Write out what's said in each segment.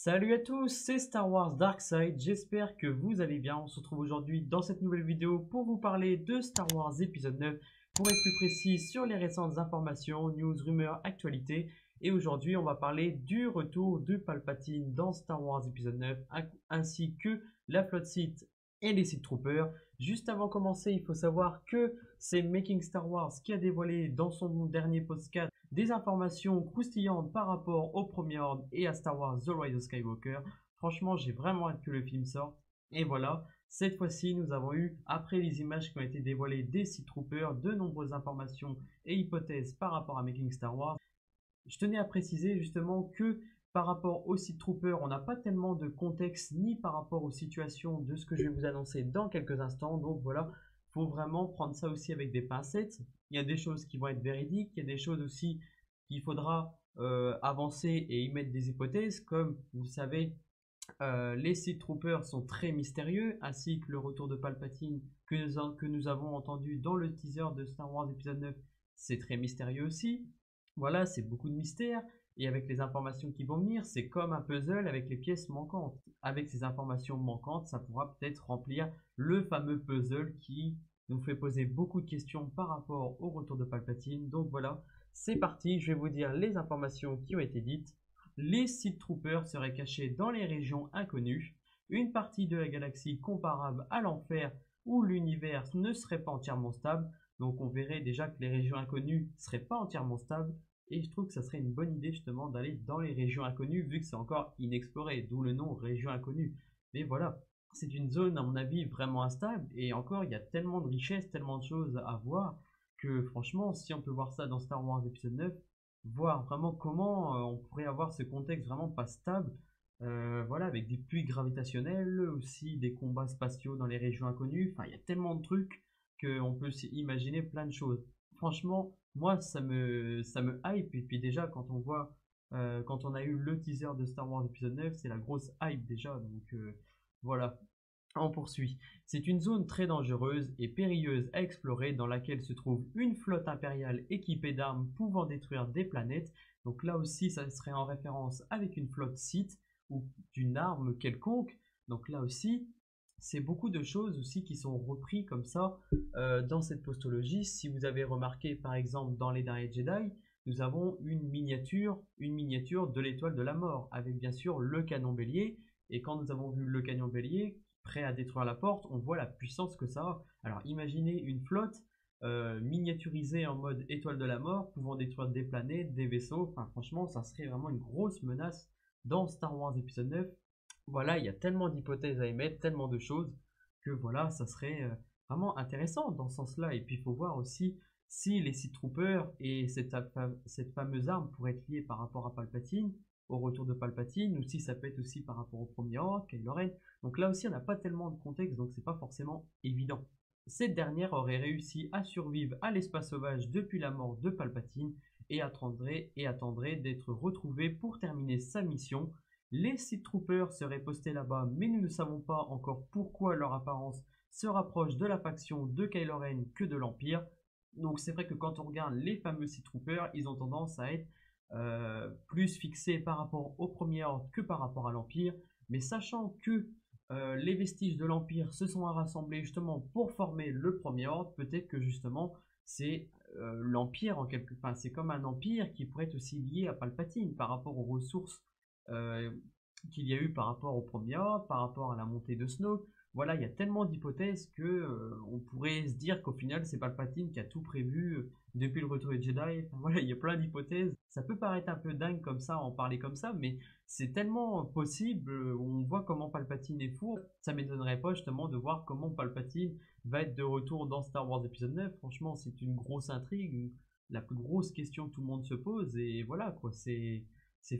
Salut à tous, c'est Star Wars Darkside, j'espère que vous allez bien. On se retrouve aujourd'hui dans cette nouvelle vidéo pour vous parler de Star Wars épisode 9, pour être plus précis sur les récentes informations, news, rumeurs, actualités. Et aujourd'hui on va parler du retour de Palpatine dans Star Wars épisode 9, ainsi que la flotte Sith et les Sith Troopers. Juste avant de commencer, il faut savoir que c'est Making Star Wars qui a dévoilé dans son dernier podcast des informations croustillantes par rapport au Premier Ordre et à Star Wars The Rise of Skywalker. Franchement, j'ai vraiment hâte que le film sorte. Et voilà, cette fois-ci, nous avons eu, après les images qui ont été dévoilées des Sith Troopers, de nombreuses informations et hypothèses par rapport à Making Star Wars. Je tenais à préciser justement que par rapport aux Sith Troopers, on n'a pas tellement de contexte ni par rapport aux situations de ce que je vais vous annoncer dans quelques instants. Donc voilà, il faut vraiment prendre ça aussi avec des pincettes. Il y a des choses qui vont être véridiques, il y a des choses aussi qu'il faudra avancer et y mettre des hypothèses. Comme vous savez, les Sith Troopers sont très mystérieux, ainsi que le retour de Palpatine que nous avons entendu dans le teaser de Star Wars épisode 9, c'est très mystérieux aussi. Voilà, c'est beaucoup de mystère. Et avec les informations qui vont venir, c'est comme un puzzle avec les pièces manquantes. Avec ces informations manquantes, ça pourra peut-être remplir le fameux puzzle qui nous fait poser beaucoup de questions par rapport au retour de Palpatine. Donc voilà, c'est parti, je vais vous dire les informations qui ont été dites. Les Sith Troopers seraient cachés dans les régions inconnues, une partie de la galaxie comparable à l'enfer où l'univers ne serait pas entièrement stable. Donc on verrait déjà que les régions inconnues ne seraient pas entièrement stables. Et je trouve que ça serait une bonne idée justement d'aller dans les régions inconnues vu que c'est encore inexploré, d'où le nom région inconnue. Mais voilà, c'est une zone à mon avis vraiment instable et encore il y a tellement de richesses, tellement de choses à voir que franchement si on peut voir ça dans Star Wars épisode 9, voir vraiment comment on pourrait avoir ce contexte vraiment pas stable, voilà, avec des puits gravitationnels, aussi des combats spatiaux dans les régions inconnues, enfin il y a tellement de trucs qu'on peut imaginer plein de choses. Franchement, moi, ça me hype. Et puis déjà, quand on voit, quand on a eu le teaser de Star Wars épisode 9, c'est la grosse hype déjà. Donc voilà, on poursuit. C'est une zone très dangereuse et périlleuse à explorer dans laquelle se trouve une flotte impériale équipée d'armes pouvant détruire des planètes. Donc là aussi, ça serait en référence avec une flotte Sith ou d'une arme quelconque. Donc là aussi, c'est beaucoup de choses aussi qui sont repris comme ça dans cette postologie. Si vous avez remarqué par exemple dans les derniers Jedi, nous avons une miniature de l'étoile de la mort avec bien sûr le canon bélier. Et quand nous avons vu le canon bélier prêt à détruire la porte, on voit la puissance que ça a. Alors imaginez une flotte miniaturisée en mode étoile de la mort, pouvant détruire des planètes, des vaisseaux. Enfin franchement, ça serait vraiment une grosse menace dans Star Wars épisode 9. Voilà, il y a tellement d'hypothèses à émettre, tellement de choses, que voilà, ça serait vraiment intéressant dans ce sens-là. Et puis il faut voir aussi si les Sith Troopers et cette fameuse arme pourraient être liées par rapport à Palpatine, au retour de Palpatine, ou si ça peut être aussi par rapport au Premier Ordre, Kylo Ren. Donc là aussi, on n'a pas tellement de contexte, donc c'est pas forcément évident. Cette dernière aurait réussi à survivre à l'espace sauvage depuis la mort de Palpatine et attendrait d'être retrouvée pour terminer sa mission. Les Sith Troopers seraient postés là-bas, mais nous ne savons pas encore pourquoi leur apparence se rapproche de la faction de Kylo Ren que de l'Empire. Donc c'est vrai que quand on regarde les fameux Sith Troopers, ils ont tendance à être plus fixés par rapport au Premier Ordre que par rapport à l'Empire. Mais sachant que les vestiges de l'Empire se sont rassemblés justement pour former le Premier Ordre, peut-être que justement c'est l'Empire en quelque... Enfin, c'est comme un Empire qui pourrait être aussi lié à Palpatine par rapport aux ressources euh, qu'il y a eu par rapport au Premier Ordre, par rapport à la montée de Snoke. Voilà, il y a tellement d'hypothèses que on pourrait se dire qu'au final c'est Palpatine qui a tout prévu depuis le retour des Jedi. Enfin, voilà, il y a plein d'hypothèses. Ça peut paraître un peu dingue comme ça, en parler comme ça, mais c'est tellement possible. On voit comment Palpatine est fou. Ça m'étonnerait pas justement de voir comment Palpatine va être de retour dans Star Wars épisode 9. Franchement, c'est une grosse intrigue, la plus grosse question que tout le monde se pose. Et voilà quoi, c'est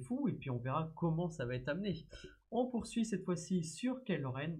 fou, et puis on verra comment ça va être amené. On poursuit cette fois-ci sur Kylo Ren.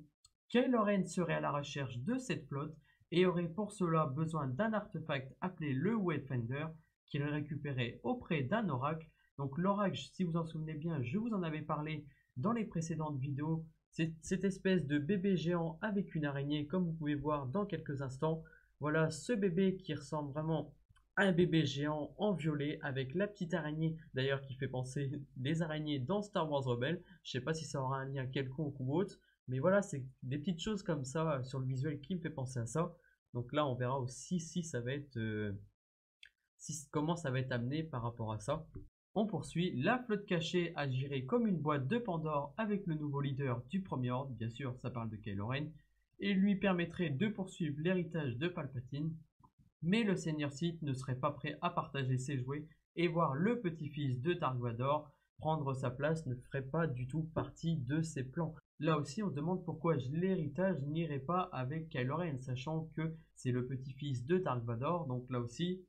Kylo Ren serait à la recherche de cette flotte et aurait pour cela besoin d'un artefact appelé le Wayfinder qu'il récupérait auprès d'un oracle. Donc l'oracle, si vous en souvenez bien, je vous en avais parlé dans les précédentes vidéos. C'est cette espèce de bébé géant avec une araignée, comme vous pouvez voir dans quelques instants. Voilà ce bébé qui ressemble vraiment un bébé géant en violet avec la petite araignée, d'ailleurs qui fait penser les araignées dans Star Wars Rebels. Je sais pas si ça aura un lien quelconque ou autre, mais voilà, c'est des petites choses comme ça sur le visuel qui me fait penser à ça. Donc là, on verra aussi si ça va être comment ça va être amené par rapport à ça. On poursuit. La flotte cachée agirait comme une boîte de Pandore avec le nouveau leader du Premier Ordre, bien sûr, ça parle de Kylo Ren, et lui permettrait de poursuivre l'héritage de Palpatine. Mais le Seigneur Sith ne serait pas prêt à partager ses jouets et voir le petit-fils de Dark Vador prendre sa place ne ferait pas du tout partie de ses plans. Là aussi, on se demande pourquoi l'héritage n'irait pas avec Kylo Ren, sachant que c'est le petit-fils de Dark Vador, donc là aussi,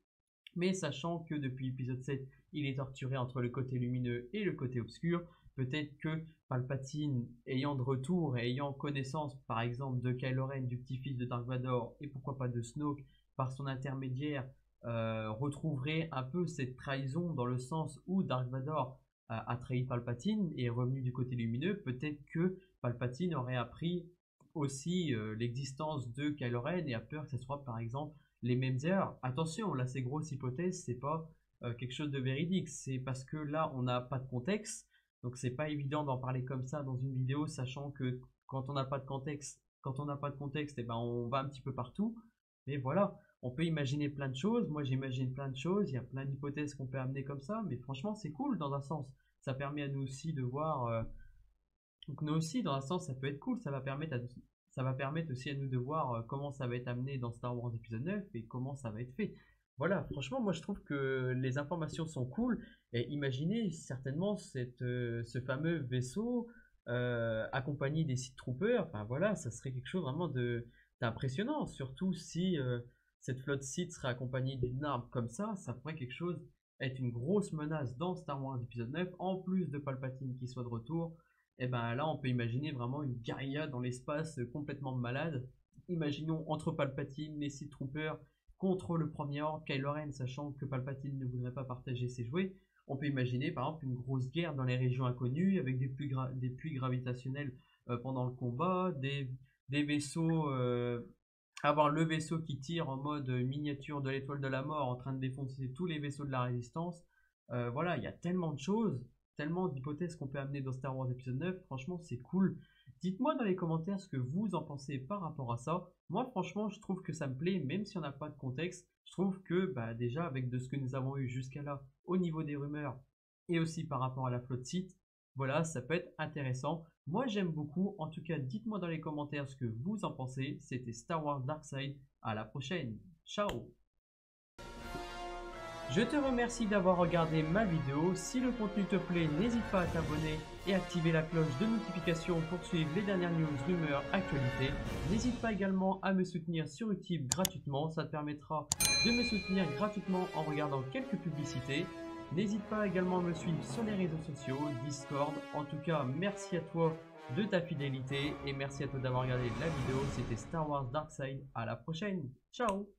mais sachant que depuis l'épisode 7, il est torturé entre le côté lumineux et le côté obscur, peut-être que Palpatine, ayant de retour et ayant connaissance par exemple de Kylo Ren, du petit-fils de Dark Vador, et pourquoi pas de Snoke, par son intermédiaire, retrouverait un peu cette trahison dans le sens où Dark Vador a trahi Palpatine et est revenu du côté lumineux. Peut-être que Palpatine aurait appris aussi l'existence de Kylo Ren et a peur que ce soit par exemple les mêmes erreurs. Attention, là c'est grosse hypothèse, c'est pas quelque chose de véridique, c'est parce que là on n'a pas de contexte, donc c'est pas évident d'en parler comme ça dans une vidéo, sachant que quand on n'a pas de contexte, et ben on va un petit peu partout. Mais voilà, on peut imaginer plein de choses. Moi j'imagine plein de choses, il y a plein d'hypothèses qu'on peut amener comme ça, mais franchement c'est cool dans un sens. Ça permet à nous aussi de voir. Donc nous aussi, dans un sens, ça peut être cool. Ça va permettre aussi à nous de voir comment ça va être amené dans Star Wars épisode 9 et comment ça va être fait. Voilà, franchement, moi je trouve que les informations sont cool. Et imaginez certainement ce fameux vaisseau accompagné des Sith Troopers. Enfin voilà, ça serait quelque chose vraiment d'impressionnant. Surtout si cette flotte Sith serait accompagnée d'une arme comme ça pourrait quelque chose être une grosse menace dans Star Wars épisode 9, en plus de Palpatine qui soit de retour. Et ben là, on peut imaginer vraiment une guérilla dans l'espace complètement malade. Imaginons entre Palpatine, les Sith Troopers contre le Premier Ordre, Kylo Ren, sachant que Palpatine ne voudrait pas partager ses jouets. On peut imaginer par exemple une grosse guerre dans les régions inconnues avec des puits gravitationnels pendant le combat, des vaisseaux, avoir le vaisseau qui tire en mode miniature de l'étoile de la mort en train de défoncer tous les vaisseaux de la résistance. Voilà, il y a tellement de choses, tellement d'hypothèses qu'on peut amener dans Star Wars épisode 9, franchement c'est cool. Dites-moi dans les commentaires ce que vous en pensez par rapport à ça. Moi franchement je trouve que ça me plaît, même si on n'a pas de contexte. Je trouve que bah, déjà avec de ce que nous avons eu jusqu'à là au niveau des rumeurs et aussi par rapport à la flotte Sith, voilà, ça peut être intéressant. Moi j'aime beaucoup, en tout cas dites-moi dans les commentaires ce que vous en pensez. C'était Star Wars Darkside, à la prochaine, ciao. Je te remercie d'avoir regardé ma vidéo. Si le contenu te plaît, n'hésite pas à t'abonner et activer la cloche de notification pour suivre les dernières news, rumeurs, actualités. N'hésite pas également à me soutenir sur YouTube gratuitement. Ça te permettra de me soutenir gratuitement en regardant quelques publicités. N'hésite pas également à me suivre sur les réseaux sociaux, Discord. En tout cas, merci à toi de ta fidélité et merci à toi d'avoir regardé la vidéo. C'était Star Wars Darkside. À la prochaine. Ciao.